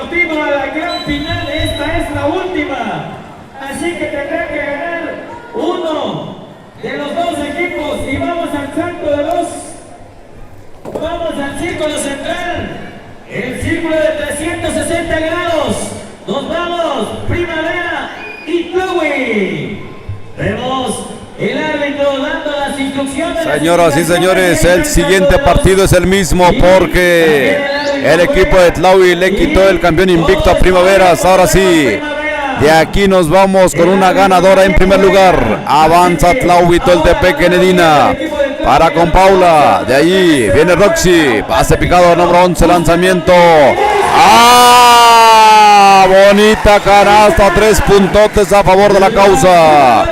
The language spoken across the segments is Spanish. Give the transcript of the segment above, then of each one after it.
Deportivo a la gran final. Esta es la última. Así que tendrá que ganar uno de los dos equipos. Y vamos al salto de los... Vamos al círculo central. El círculo de 360 grados. Nos vamos. Primavera y Tlahui. Vemos el árbitro dando las instrucciones. Señoras y señores, el siguiente partido es el mismo porque el equipo de Tlahui le quitó el campeón invicto a Primaveras. Ahora sí, de aquí nos vamos con una ganadora en primer lugar. Avanza Tlahui Toltepec en Edina. Para con Paula. De allí viene Roxy. Pase picado número 11. Lanzamiento. ¡Ah! Bonita canasta. 3 puntotes a favor de la causa.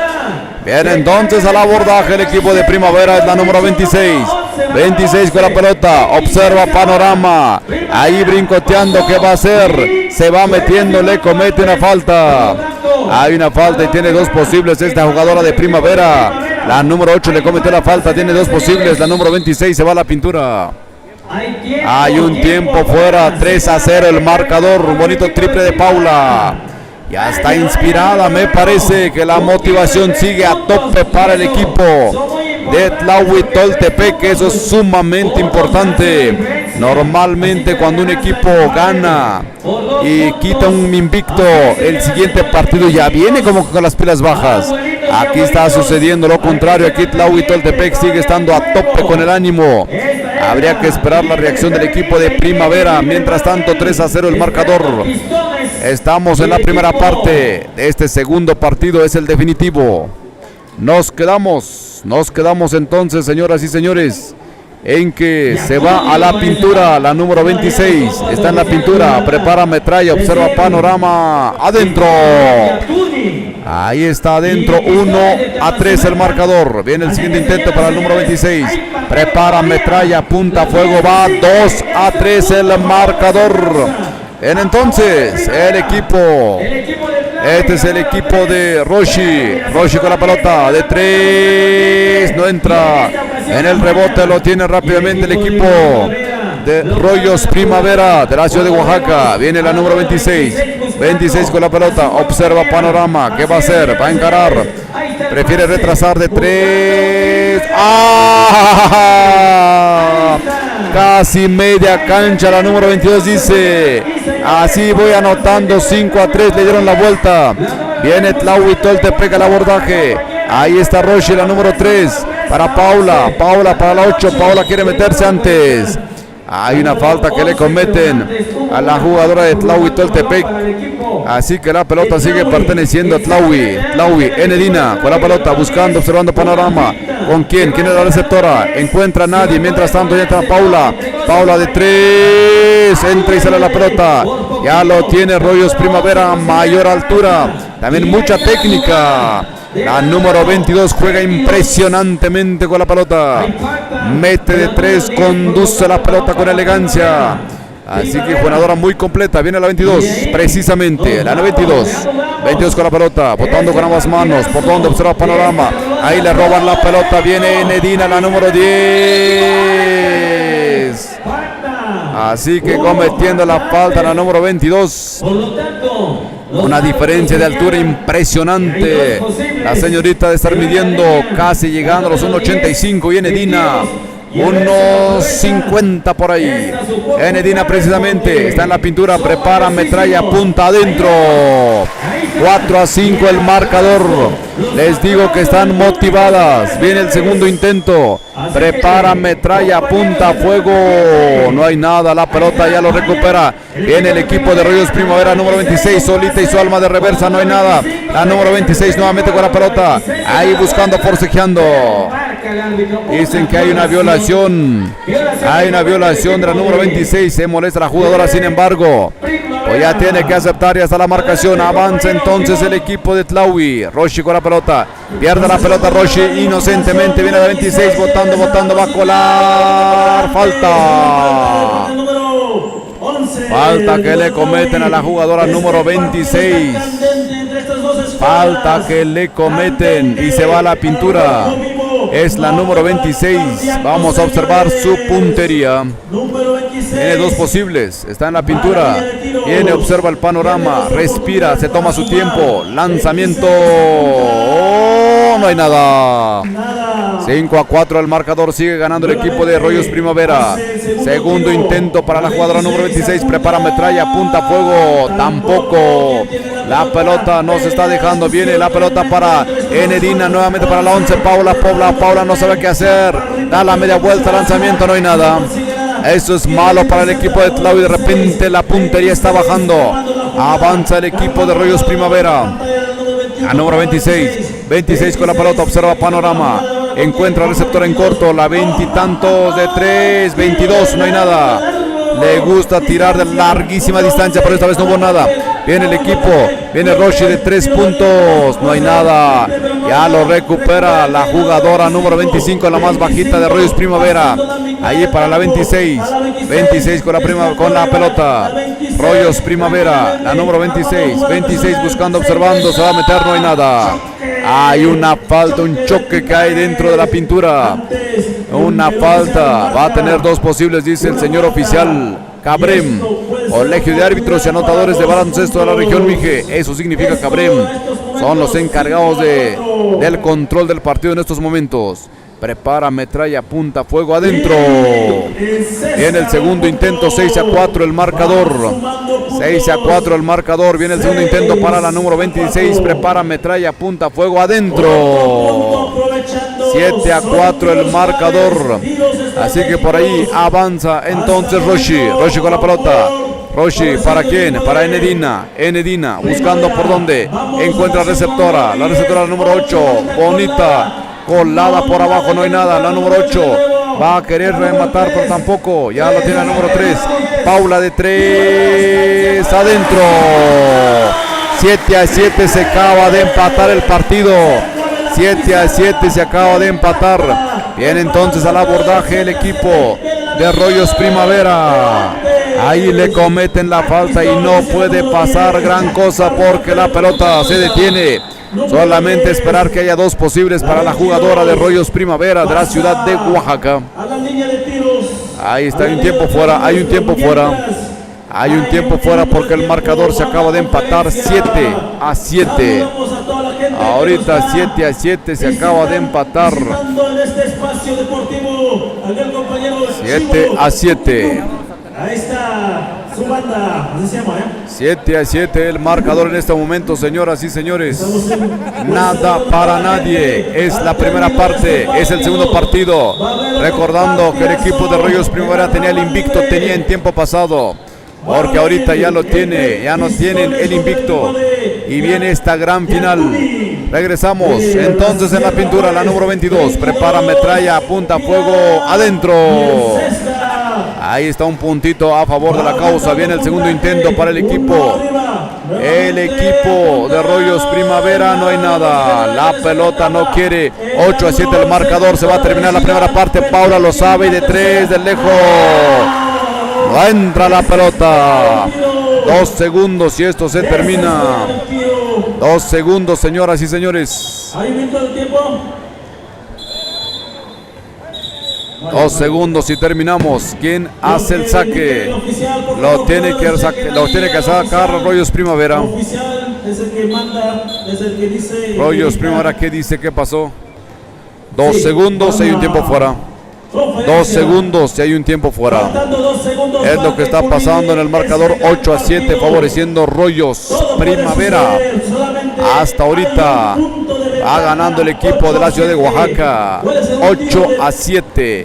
Viene entonces al abordaje el equipo de Primavera. Es la número 26. 26 con la pelota. Observa panorama. Ahí brincoteando. ¿Qué va a hacer? Se va metiendo. Le comete una falta. Hay una falta y tiene 2 posibles esta jugadora de Primavera. La número 8 le cometió la falta, tiene 2 posibles. La número 26 se va a la pintura. Hay un tiempo fuera, 3-0 el marcador. Un bonito triple de Paula. Ya está inspirada, me parece que la motivación sigue a tope para el equipo de Tlahui Toltepec. Eso es sumamente importante. Normalmente cuando un equipo gana y quita un invicto, el siguiente partido ya viene como con las pilas bajas. Aquí está sucediendo lo contrario. Aquí Tlahui Toltepec sigue estando a tope con el ánimo. Habría que esperar la reacción del equipo de Primavera. Mientras tanto, 3-0 el marcador. Estamos en la primera parte de este segundo partido. Es el definitivo. Nos quedamos entonces, señoras y señores, en que se va a la pintura. La número 26 está en la pintura. Prepara metralla, observa panorama. Adentro. Ahí está adentro. 1-3 el marcador. Viene el siguiente intento para el número 26. Prepara metralla, apunta fuego. Va 2-3 el marcador. Entonces el equipo, este es el equipo de Roshi. Roshi con la pelota de 3, no entra. En el rebote lo tiene rápidamente el equipo de Rollos Primavera de la ciudad de Oaxaca. Viene la número 26. 26 con la pelota, observa panorama. ¿Qué va a hacer? Va a encarar. Prefiere retrasar de 3. ¡Ah! Casi media cancha la número 22 dice. Así voy anotando. 5-3, le dieron la vuelta. Viene Tlahui Toltepec al abordaje. Ahí está Roshi, la número 3. Para Paula. Paula para la 8. Paula quiere meterse antes. Hay una falta que le cometen a la jugadora de Tlahui Toltepec. Así que la pelota sigue perteneciendo a Tlahui. Tlahui en Edina con la pelota, buscando, observando panorama. ¿Con quién? ¿Quién es la receptora? Encuentra a nadie. Mientras tanto ya entra Paula. Paula de 3. Entra y sale la pelota. Ya lo tiene Rollos Primavera. Mayor altura. También mucha técnica. La número 22 juega impresionantemente con la pelota. Mete de 3, conduce la pelota con elegancia. Así que jugadora muy completa. Viene la 22, precisamente. La 22. 22 con la pelota, botando con ambas manos. Por donde observa panorama. Ahí le roban la pelota. Viene Nedina, la número 10. Así que cometiendo la falta la número 22. Una diferencia de altura impresionante. La señorita de estar midiendo casi llegando a los 1.85 y en Edina 1.50 por ahí. En Edina precisamente está en la pintura, prepara metralla, punta adentro. 4-5 el marcador. Les digo que están motivadas. Viene el segundo intento. Prepara metralla, punta fuego. No hay nada, la pelota ya lo recupera. Viene el equipo de Rollos Primavera, número 26, solita y su alma de reversa, no hay nada. La número 26 nuevamente con la pelota. Ahí buscando, forcejeando. Dicen que hay una violación. Hay una violación de la número 26. Se molesta la jugadora, sin embargo. Pues ya tiene que aceptar, ya está la marcación. Avanza entonces el equipo de Tlahui. Roshi con la pelota. Pierde la pelota Roshi inocentemente. Viene la 26 botando, va a colar. Falta. Falta que le cometen a la jugadora número 26. Falta que le cometen y se va a la pintura. Es la número 26. Vamos a observar su puntería. Tiene dos posibles, está en la pintura. Viene, observa el panorama, respira, se toma su tiempo. Lanzamiento. Oh, no hay nada. 5-4 el marcador, sigue ganando el equipo de Rollos Primavera. Segundo intento para la jugadora número 26. Prepara metralla, apunta fuego. Tampoco. La pelota no se está dejando. Viene la pelota para Enedina, nuevamente para la 11. Paula no sabe qué hacer. Da la media vuelta, lanzamiento, no hay nada. Eso es malo para el equipo de Tlau y de repente la puntería está bajando. Avanza el equipo de Rollos Primavera. A número 26 con la pelota, observa panorama. Encuentra receptor en corto, la 20 y tantos de 3, 22, no hay nada. Le gusta tirar de larguísima distancia, pero esta vez no hubo nada. Viene el equipo, viene Roshi de 3 puntos, no hay nada. Ya lo recupera la jugadora número 25, la más bajita de Rollos Primavera. Ahí para la 26 con la pelota. Rollos Primavera, la número 26 buscando, observando, se va a meter, no hay nada. Hay una falta, un choque que hay dentro de la pintura. Una falta, va a tener dos posibles, dice el señor oficial Cabrem. Colegio de árbitros y anotadores de baloncesto de la región Mije. Eso significa Cabrem. Son los encargados del control del partido en estos momentos. Prepara metralla, apunta fuego adentro. Viene el segundo intento, 6-4 el marcador. 6-4 el marcador. Viene el segundo intento para la número 26. Prepara metralla, apunta fuego adentro. 7-4 el marcador. Así que por ahí avanza entonces Roshi con la pelota. Roshi, ¿para quién? Para Enedina, buscando por dónde. Encuentra receptora. La receptora número 8. Bonita. Colada por abajo, no hay nada. La número 8 va a querer rematar, pero tampoco. Ya lo tiene la número 3. Paula de 3 adentro. 7-7 se acaba de empatar el partido. 7-7 se acaba de empatar. Viene entonces al abordaje el equipo de Rollos Primavera. Ahí le cometen la falta y no puede pasar gran cosa porque la pelota se detiene. Solamente esperar que haya dos posibles para la jugadora de Rollos Primavera de la ciudad de Oaxaca. Ahí está, hay un tiempo fuera porque el marcador se acaba de empatar 7-7. Ahorita 7-7 se acaba de empatar. 7-7. Ahí está su banda, así se llama, 7-7 el marcador en este momento, señoras y señores. Nada para nadie. Es la primera parte, es el segundo partido. Recordando que el equipo de Rollos Primavera tenía el invicto, tenía en tiempo pasado. Porque ahorita ya lo tiene, ya no tienen el invicto. Y viene esta gran final. Regresamos entonces en la pintura, la número 22. Prepara metralla, apunta fuego adentro. Ahí está un puntito a favor de la causa. Viene el segundo intento para el equipo. El equipo de Rollos Primavera, no hay nada. La pelota no quiere. 8-7 el marcador. Se va a terminar la primera parte. Paula lo sabe y de 3 de lejos. No entra la pelota. 2 segundos y esto se termina. 2 segundos, señoras y señores. 2 segundos y terminamos. ¿Quién hace el saque? Lo tiene que sacar Rollos Primavera. Rollos Primavera, ¿qué dice? ¿Qué pasó? 2 segundos y hay un tiempo fuera. 2 segundos y hay un tiempo fuera. Es lo que está pasando en el marcador. 8-7 favoreciendo Rollos Primavera. Hasta ahorita va ganando el equipo de la ciudad de Oaxaca 8-7.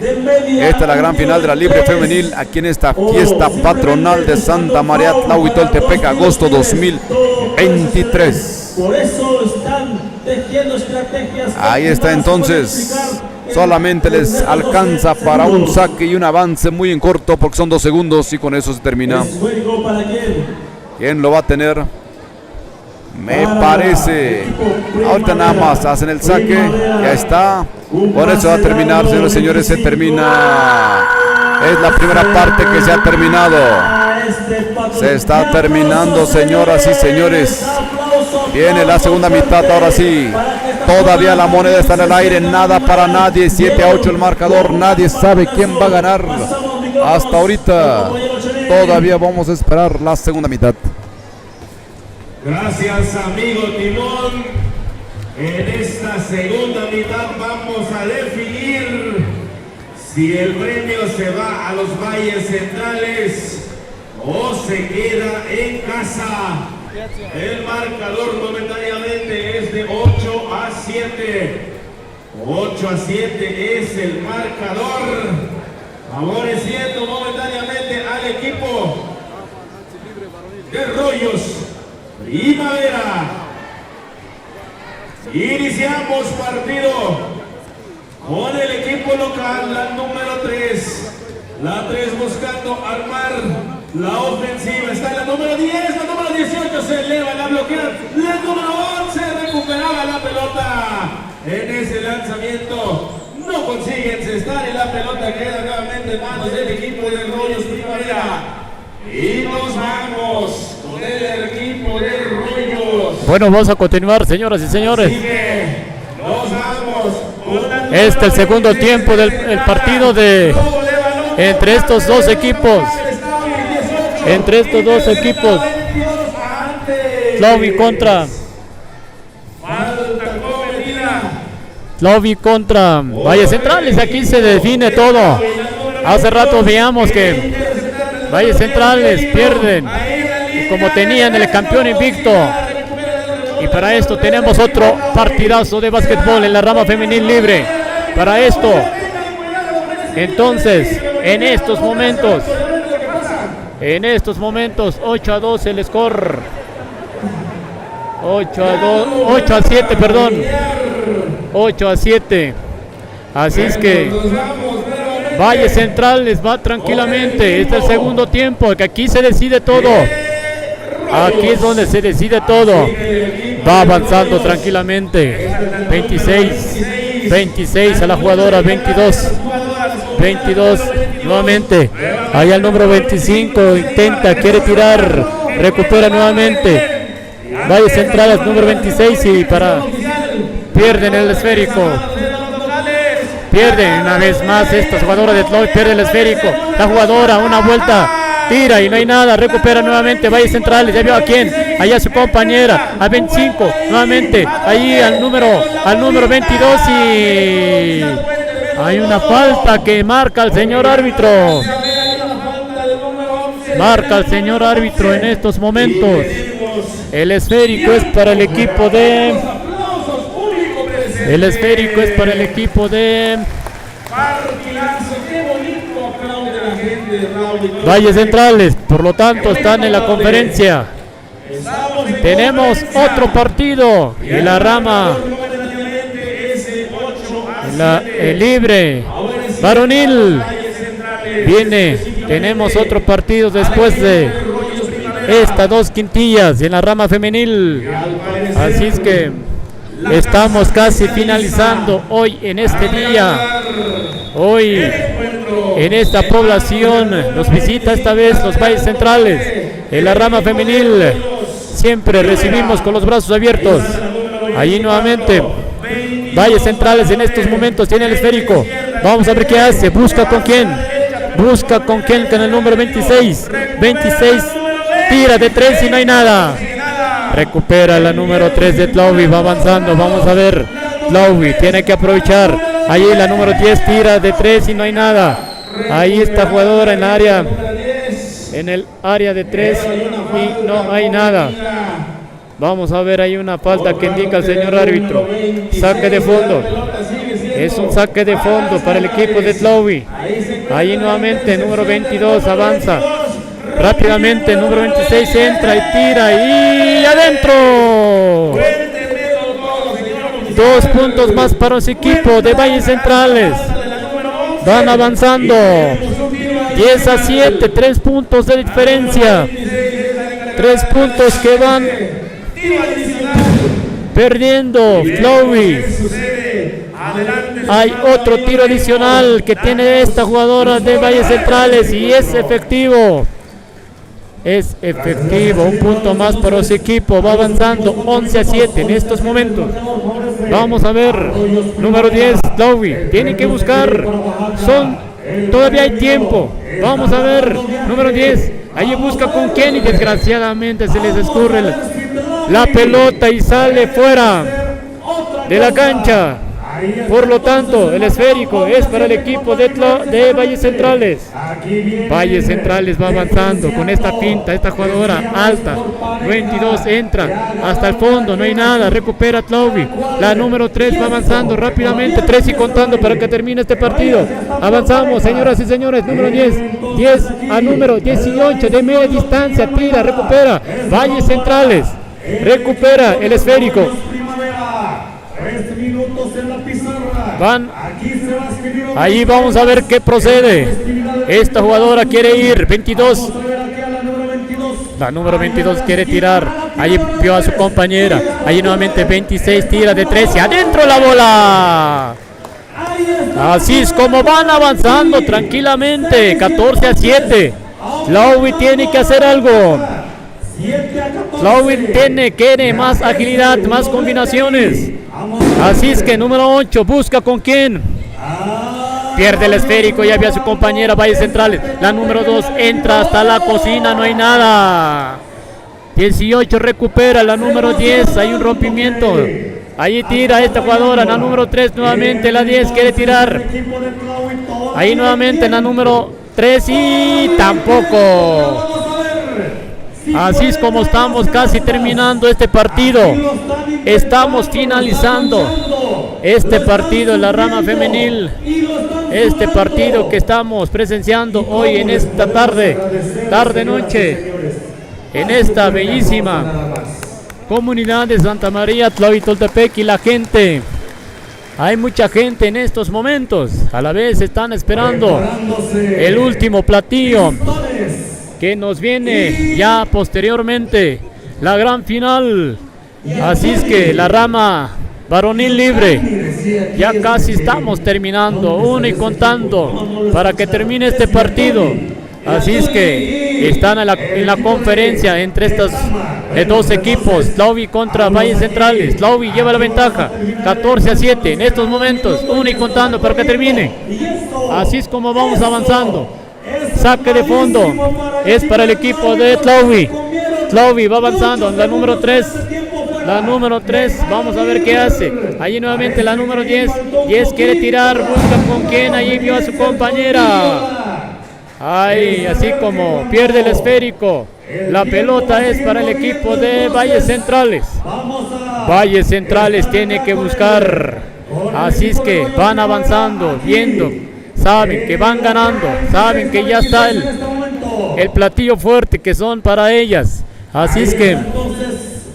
Esta es la gran final de la Libre Femenil aquí en esta fiesta patronal de Santa María Tlahuitoltepec, agosto 2023. Ahí está entonces. Solamente les alcanza para un saque y un avance muy en corto porque son 2 segundos y con eso se termina. ¿Quién lo va a tener? Me parece. Ahorita nada más hacen el saque. Ya está. Con eso va a terminar, señores y señores. Se termina. Es la primera parte que se ha terminado. Se está terminando, señoras y señores. Viene la segunda mitad, ahora sí. Todavía la moneda está en el aire, nada para nadie. 7-8 el marcador, nadie sabe quién va a ganar. hasta ahorita. Todavía vamos a esperar la segunda mitad. Gracias, amigo Timón. En esta segunda mitad vamos a definir si el premio se va a los Valles Centrales o se queda en casa. El marcador momentáneamente es de 8-7. 8-7 es el marcador, favoreciendo momentáneamente al equipo de Rollos Primavera. Iniciamos partido con el equipo local, la número 3. La 3 buscando armar la ofensiva. Está la número 10, la número 18 se eleva, la bloquea. La número 11 recuperaba la pelota. En ese lanzamiento no consiguen cestar y la pelota queda nuevamente en manos del equipo de Rollos Primavera. Y nos vamos con el equipo de Rollos. Bueno, vamos a continuar, señoras y señores. Así que nos vamos con El segundo tiempo del partido entre estos dos equipos. Entre estos dos equipos. Lobby contra Valles Centrales. Aquí se define todo. Hace rato veíamos que Valles Centrales pierden como tenían el campeón invicto. Y para esto tenemos otro partidazo de básquetbol en la rama femenil libre. Para esto, entonces, en estos momentos, 8-2 el score. 8-7, perdón. 8-7. Así es que Valles Centrales va tranquilamente. Este es el segundo tiempo, que aquí se decide todo. Aquí es donde se decide todo. Va avanzando tranquilamente. 26 a la jugadora. 22 nuevamente. Ahí al número 25 intenta, quiere tirar, recupera nuevamente. Valles Centrales número 26 y pierden el esférico. Pierden una vez más esta jugadora de Tloy, pierde el esférico. La jugadora, una vuelta, tira y no hay nada, recupera nuevamente Valles Centrales. Ya vio a quién, allá a su compañera, a 25, nuevamente, ahí al número 22 y hay una falta que marca el señor árbitro. Marca el señor árbitro en estos momentos. El esférico es para el equipo de... Valles Centrales, por lo tanto están en la conferencia. Tenemos otro partido en la rama libre varonil. Tenemos otro partido después de estas dos quintillas en la rama femenil. Así es que estamos casi finalizando hoy en este día. Hoy en esta población nos visita esta vez los Valles Centrales. En la rama femenil siempre recibimos con los brazos abiertos. Allí nuevamente Valles Centrales en estos momentos tiene el esférico. Vamos a ver qué hace. Busca con quién con el número 26. Tira de 3 y no hay nada. Recupera la número 3 de Tlowy, va avanzando, vamos a ver. Tlowy tiene que aprovechar. Ahí la número 10 tira de 3 y no hay nada. Ahí está jugadora en el área de 3 y no hay nada. Vamos a ver, hay una falta que indica el señor árbitro. Saque de fondo. Es un saque de fondo para el equipo de Tlowy. Ahí nuevamente número 22 avanza. Rápidamente el número 26 entra y tira y adentro. 2 puntos más para los equipos de Valles Centrales. Van avanzando. 10-7, 3 puntos de diferencia. 3 puntos que van perdiendo Tlowy. Hay otro tiro adicional que tiene esta jugadora de Valles Centrales y es efectivo. Un punto más para su equipo. Va avanzando 11-7 en estos momentos. Vamos a ver, número 10, Tlowy. Tienen que buscar. Todavía hay tiempo. Vamos a ver. Número 10. Allí busca con quién y desgraciadamente se les escurre la pelota y sale fuera de la cancha. Por lo tanto, el esférico es para el equipo de Valles Centrales. Valles Centrales va avanzando con esta pinta, esta jugadora alta. 22 entra hasta el fondo, no hay nada. Recupera Tlauvi. La número 3 va avanzando rápidamente. 3 y contando para que termine este partido. Avanzamos, señoras y señores. Número 10. 10 a número 18 de media distancia. Tira, recupera. Valles Centrales. Recupera el esférico. 3 minutos en la pizarra. Van. Aquí se va a escribir. Ahí vamos a ver qué procede. Esta jugadora quiere ir. 22. La número 22 quiere tirar. Ahí vio a su compañera. Ahí nuevamente 26 tira de 13. Adentro la bola. Así es como van avanzando tranquilamente. 14 a 7. Tlauvi tiene que hacer algo. Tlauvi quiere más agilidad, más combinaciones. Así es que número 8 busca con quién. Pierde el esférico y había su compañera Valles Centrales. La número 2 entra hasta la cocina, no hay nada. 18 recupera, la número 10, hay un rompimiento. Ahí tira esta jugadora, la número 3 nuevamente, la 10 quiere tirar. Ahí nuevamente la número 3 y tampoco. Así es como estamos casi terminando este partido. Estamos finalizando este partido en la rama femenil. Este partido que estamos presenciando hoy en esta tarde-noche, en esta bellísima comunidad de Santa María Tlahuitoltepec. Y la gente, hay mucha gente en estos momentos. A la vez están esperando el último platillo que nos viene ya posteriormente, la gran final. Así es que la rama varonil libre, ya casi estamos terminando, 1 y contando para que termine este partido. Así es que están en la conferencia entre estos dos equipos, Tlauvi contra Valles Centrales. Tlauvi lleva la ventaja, 14 a 7 en estos momentos, 1 y contando para que termine. Así es como vamos avanzando. Saque de fondo es para el equipo de Tlauvi. Tlauvi va avanzando, la número 3. La número 3, vamos a ver qué hace. Allí nuevamente la número 10. 10 quiere tirar, busca con quién. Allí vio a su compañera. Ay, así como pierde el esférico. La pelota es para el equipo de Valles Centrales. Valles Centrales tiene que buscar. Así es que van avanzando, viendo. Saben que van ganando, saben que ya está el platillo fuerte que son para ellas. Así es que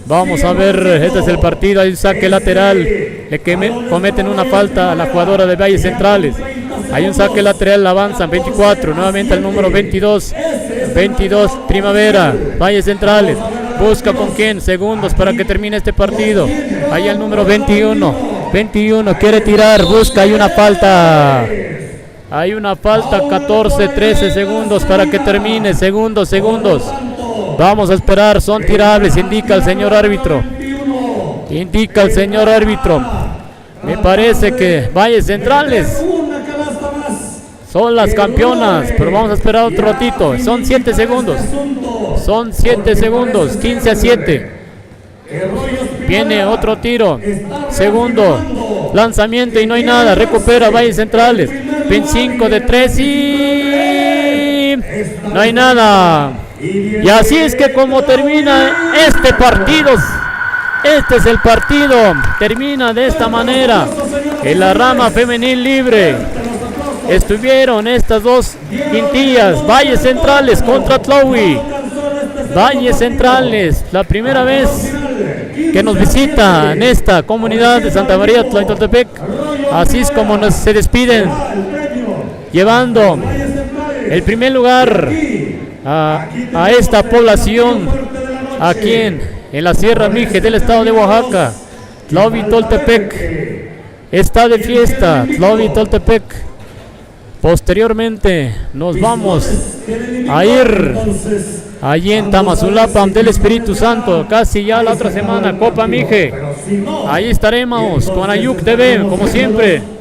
vamos a ver, este es el partido, hay un saque lateral, le cometen una falta a la jugadora de Valles Centrales. Hay un saque lateral, avanzan 24, nuevamente el número 22, Primavera, Valles Centrales. Busca con quién, segundos para que termine este partido. Ahí el número 21 quiere tirar, busca, hay una falta. Hay una falta, 14, 13 segundos para que termine, segundos. Vamos a esperar, son tirables, indica el señor árbitro. Me parece que Valles Centrales son las campeonas, pero vamos a esperar otro ratito. Son 7 segundos, 15 a 7. Viene otro tiro, segundo lanzamiento y no hay nada, recupera Valles Centrales. 25 de 3 y no hay nada. Y así es que como termina este partido, este es el partido, termina de esta manera. En la rama femenil libre estuvieron estas dos quintillas, Valles Centrales contra Tlauvi. Valles Centrales, la primera vez que nos visita en esta comunidad de Santa María Tlahuitoltepec. Así es como se despiden, llevando el primer lugar a esta población aquí en la Sierra Mije del estado de Oaxaca. Tlahuitoltepec está de fiesta, Tlahuitoltepec. Posteriormente nos vamos a ir allí en Tamazulapam del Espíritu Santo, casi ya la otra semana, Copa Mije. Ahí estaremos con Ayuc TV, como siempre.